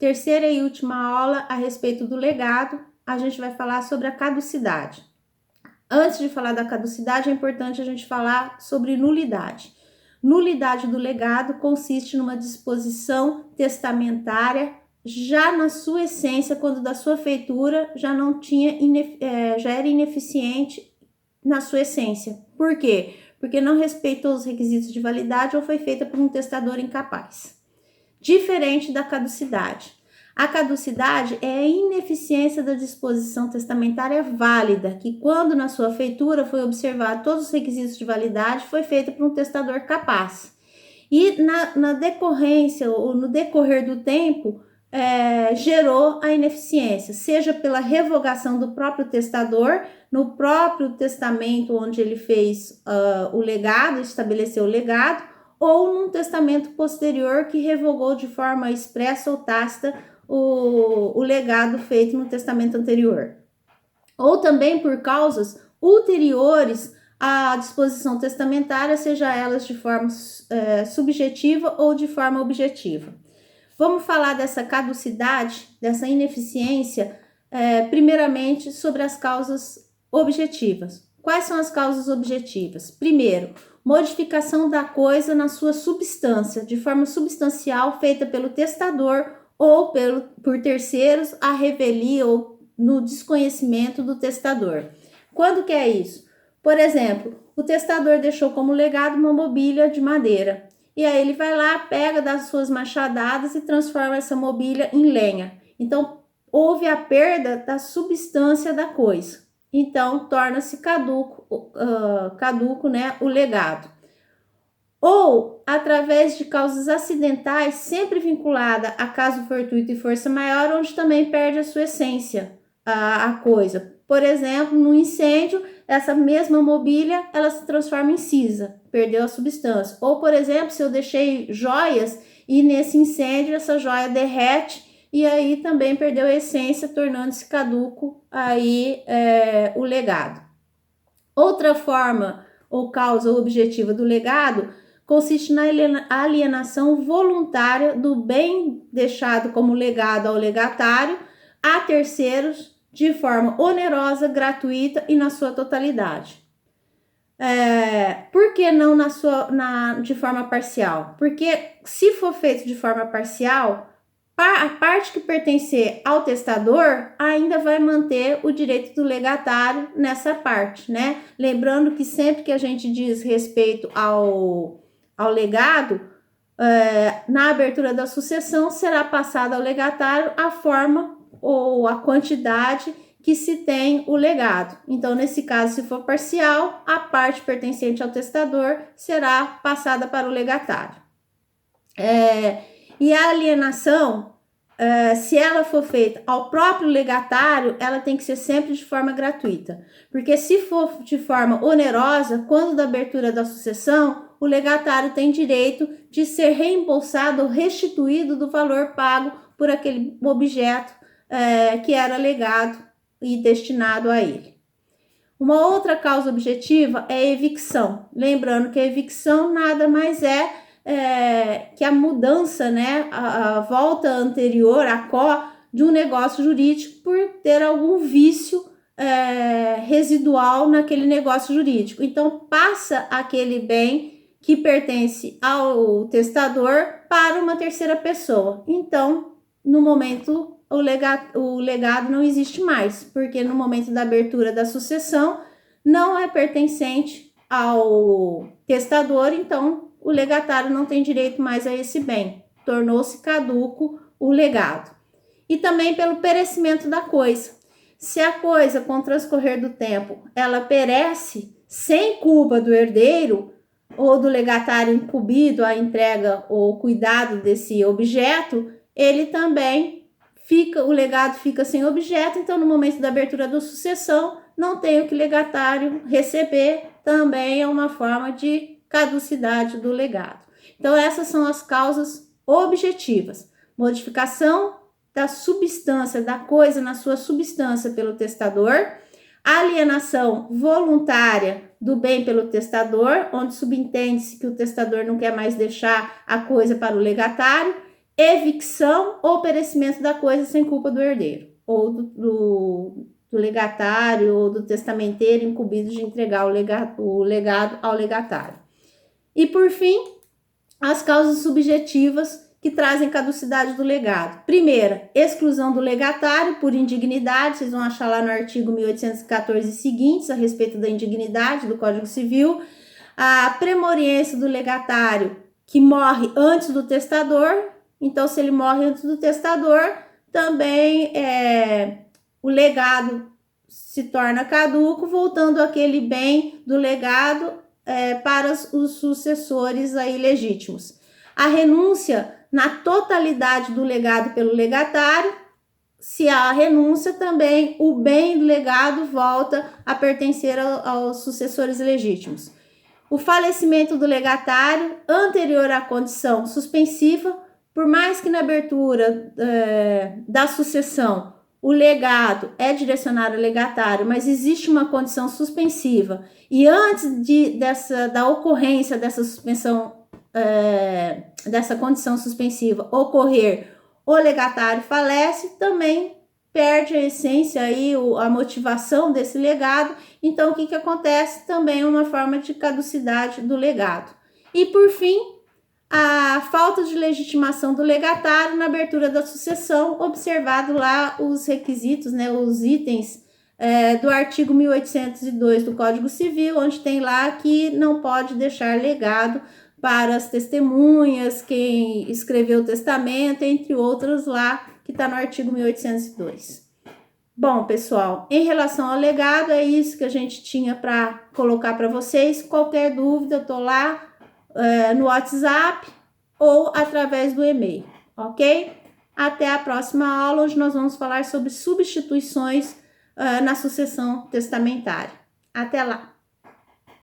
terceira e última aula a respeito do legado, a gente vai falar sobre a caducidade. Antes de falar da caducidade, é importante a gente falar sobre nulidade. Nulidade do legado consiste numa disposição testamentária já na sua essência, quando da sua feitura já não tinha, já era ineficiente na sua essência. Por quê? Porque não respeitou os requisitos de validade ou foi feita por um testador incapaz. Diferente da caducidade. A caducidade é a ineficiência da disposição testamentária válida, que quando na sua feitura foi observado todos os requisitos de validade, foi feita por um testador capaz. E na decorrência ou no decorrer do tempo, gerou a ineficiência, seja pela revogação do próprio testador, no próprio testamento onde ele fez o legado, estabeleceu o legado, ou num testamento posterior que revogou de forma expressa ou tácita o legado feito no testamento anterior. Ou também por causas ulteriores à disposição testamentária, seja elas de forma subjetiva ou de forma objetiva. Vamos falar dessa caducidade, dessa ineficiência, primeiramente sobre as causas objetivas. Quais são as causas objetivas? Primeiro, modificação da coisa na sua substância, de forma substancial, feita pelo testador ou por terceiros à revelia ou no desconhecimento do testador. Quando que é isso? Por exemplo, o testador deixou como legado uma mobília de madeira. E aí ele vai lá, pega das suas machadadas e transforma essa mobília em lenha. Então, houve a perda da substância da coisa. Então, torna-se caduco, né, o legado. Ou, através de causas acidentais, sempre vinculada a caso fortuito e força maior, onde também perde a sua essência, a coisa. Por exemplo, no incêndio, essa mesma mobília, ela se transforma em cinza, perdeu a substância. Ou, por exemplo, se eu deixei joias e nesse incêndio essa joia derrete e aí também perdeu a essência, tornando-se caduco aí o legado. Outra forma ou causa objetiva do legado consiste na alienação voluntária do bem deixado como legado ao legatário a terceiros de forma onerosa, gratuita e na sua totalidade. Por que não de forma parcial? Porque se for feito de forma parcial, a parte que pertencer ao testador ainda vai manter o direito do legatário nessa parte, né? Lembrando que sempre que a gente diz respeito ao legado, na abertura da sucessão será passada ao legatário a forma ou a quantidade que se tem o legado. Então, nesse caso, se for parcial, a parte pertencente ao testador será passada para o legatário. E a alienação, se ela for feita ao próprio legatário, ela tem que ser sempre de forma gratuita. Porque se for de forma onerosa, quando da abertura da sucessão, o legatário tem direito de ser reembolsado ou restituído do valor pago por aquele objeto que era legado e destinado a ele. Uma outra causa objetiva é a evicção. Lembrando que a evicção nada mais que a mudança, né, a volta anterior, a de um negócio jurídico por ter algum vício residual naquele negócio jurídico. Então, passa aquele bem que pertence ao testador para uma terceira pessoa. Então, no momento, o legado não existe mais, porque no momento da abertura da sucessão, não é pertencente ao testador, então o legatário não tem direito mais a esse bem. Tornou-se caduco o legado. E também pelo perecimento da coisa. Se a coisa, com o transcorrer do tempo, ela perece sem culpa do herdeiro ou do legatário incumbido à entrega ou cuidado desse objeto, ele também o legado fica sem objeto, então no momento da abertura da sucessão, não tem o que o legatário receber, também é uma forma de caducidade do legado. Então, essas são as causas objetivas. Modificação da substância, da coisa na sua substância pelo testador, alienação voluntária do bem pelo testador, onde subentende-se que o testador não quer mais deixar a coisa para o legatário, evicção ou perecimento da coisa sem culpa do herdeiro, ou do legatário, ou do testamenteiro incumbido de entregar o legado ao legatário. E, por fim, as causas subjetivas que trazem caducidade do legado. Primeira, exclusão do legatário por indignidade, vocês vão achar lá no artigo 1814 e seguintes, a respeito da indignidade do Código Civil. A premoriência do legatário, que morre antes do testador. Então, se ele morre antes do testador, também o legado se torna caduco, voltando aquele bem do legado para os sucessores aí legítimos. A renúncia na totalidade do legado pelo legatário. Se há renúncia, também o bem do legado volta a pertencer aos sucessores legítimos. O falecimento do legatário anterior à condição suspensiva, por mais que na abertura da sucessão o legado é direcionado ao legatário, mas existe uma condição suspensiva, e antes da ocorrência dessa suspensão, dessa condição suspensiva ocorrer, o legatário falece, também perde a essência aí, a motivação desse legado. Então, o que acontece? Também uma forma de caducidade do legado. E, por fim, a falta de legitimação do legatário na abertura da sucessão, observado lá os requisitos, né, os itens do artigo 1802 do Código Civil, onde tem lá que não pode deixar legado para as testemunhas, quem escreveu o testamento, entre outros lá, que está no artigo 1802. Bom, pessoal, em relação ao legado, é isso que a gente tinha para colocar para vocês. Qualquer dúvida, eu estou lá no WhatsApp ou através do e-mail, ok? Até a próxima aula, onde nós vamos falar sobre substituições na sucessão testamentária. Até lá!